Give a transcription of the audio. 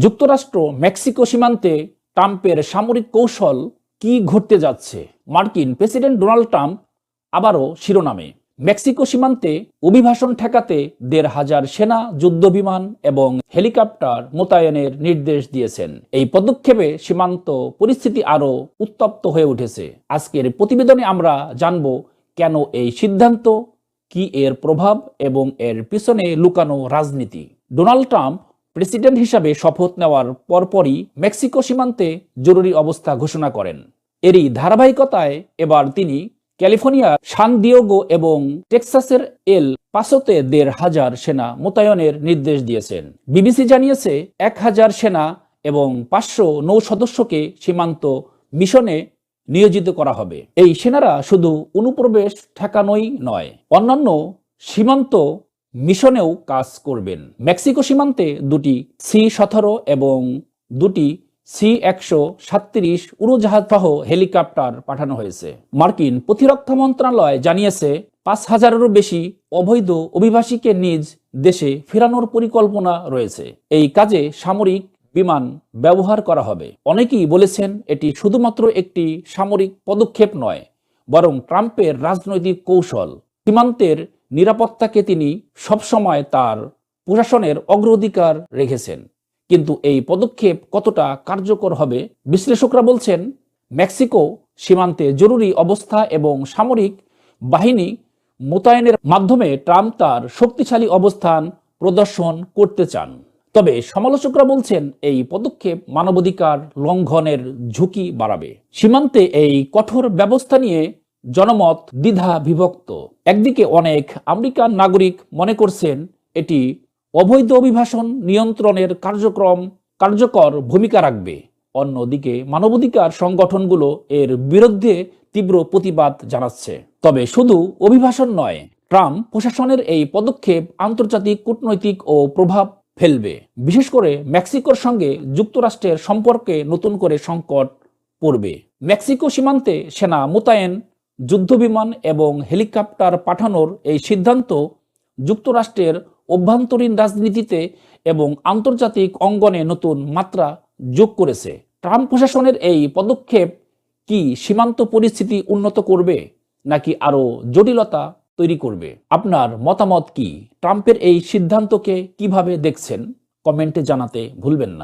যুক্তরাষ্ট্র মেক্সিকো সীমান্তে ট্রাম্পের সামরিক কৌশল কি ঘটতে যাচ্ছে? মার্কিন প্রেসিডেন্ট ডোনাল্ড ট্রাম্প আবারও শিরোনামে। মেক্সিকো সীমান্তে অভিবাসন ঠেকাতে ১৫০০ সেনা, যুদ্ধবিমান এবং হেলিকপ্টার মোতায়েনের নির্দেশ দিয়েছেন। এই পদক্ষেপে সীমান্ত পরিস্থিতি আরও উত্তপ্ত হয়ে উঠেছে। আজকের প্রতিবেদনে আমরা জানব কেন এই সিদ্ধান্ত, কি এর প্রভাব এবং এর পিছনে লুকানো রাজনীতি। ডোনাল্ড ট্রাম্প প্রেসিডেন্ট হিসাবে শপথ নেওয়ার পরপরই মেক্সিকো সীমান্তে জরুরি অবস্থা ঘোষণা করেন। এরই ধারাবাহিকতায় এবার তিনি ক্যালিফোর্নিয়ার সান দিয়েগো এবং টেক্সাসের এল পাসোতে ১৫০০ সেনা মোতায়েনের নির্দেশ দিয়েছেন। বিবিসি জানিয়েছে ১,০০০ সেনা এবং ৫০০ নৌ সদস্যকে সীমান্ত মিশনে নিয়োজিত করা হবে। এই সেনারা শুধু অনুপ্রবেশ ঠেকানোই নয়, অন্যান্য সীমান্ত মিশনেও কাজ করবেন। মেক্সিকো সীমান্তে দুটি C-17 এবং দুটি C-137 উড়োজাহাজ সহ হেলিকপ্টার পাঠানো হয়েছে। মার্কিন প্রতিরক্ষা মন্ত্রণালয় জানিয়েছে ৫,০০০-এরও বেশি অবৈধ অভিবাসীকে নিজ দেশে ফেরানোর পরিকল্পনা রয়েছে। এই কাজে সামরিক বিমান ব্যবহার করা হবে। অনেকেই বলেছেন এটি শুধুমাত্র একটি সামরিক পদক্ষেপ নয়, বরং ট্রাম্পের রাজনৈতিক কৌশল। সীমান্তের নিরাপত্তাকে তিনি সবসময় তার প্রশাসনের অগ্রাধিকার রেখেছেন। কিন্তু এই পদক্ষেপ কতটা কার্যকর হবে? বিশ্লেষকরা বলছেন মেক্সিকো সীমান্তে জরুরি অবস্থা এবং সামরিক বাহিনী মোতায়েনের মাধ্যমে ট্রাম্প তার শক্তিশালী অবস্থান প্রদর্শন করতে চান। তবে সমালোচকরা বলছেন এই পদক্ষেপ মানবাধিকার লঙ্ঘনের ঝুঁকি বাড়াবে। সীমান্তে এই কঠোর ব্যবস্থা নিয়ে জনমত দ্বিধা বিভক্ত। একদিকে অনেক আমেরিকান নাগরিক মনে করছেন এটি অবৈধ অভিবাসন নিয়ন্ত্রণের কার্যকর ভূমিকা রাখবে। অন্যদিকে মানবাধিকার সংগঠনগুলো এর বিরুদ্ধে তীব্র প্রতিবাদ জানাচ্ছে। তবে শুধু অভিবাসন নয়, ট্রাম্প প্রশাসনের এই পদক্ষেপ আন্তর্জাতিক কূটনৈতিক ও প্রভাব ফেলবে। বিশেষ করে মেক্সিকোর সঙ্গে যুক্তরাষ্ট্রের সম্পর্কে নতুন করে সংকট পড়বে। মেক্সিকো সীমান্তে সেনা মোতায়েন, যুদ্ধবিমান এবং হেলিকপ্টার পাঠানোর এই সিদ্ধান্ত যুক্তরাষ্ট্রের অভ্যন্তরীণ রাজনীতিতে এবং আন্তর্জাতিক অঙ্গনে নতুন মাত্রা যোগ করেছে। ট্রাম্প প্রশাসনের এই পদক্ষেপ কি সীমান্ত পরিস্থিতি উন্নত করবে নাকি আরও জটিলতা তৈরি করবে? আপনার মতামত কি? ট্রাম্পের এই সিদ্ধান্তকে কিভাবে দেখছেন? কমেন্টে জানাতে ভুলবেন না।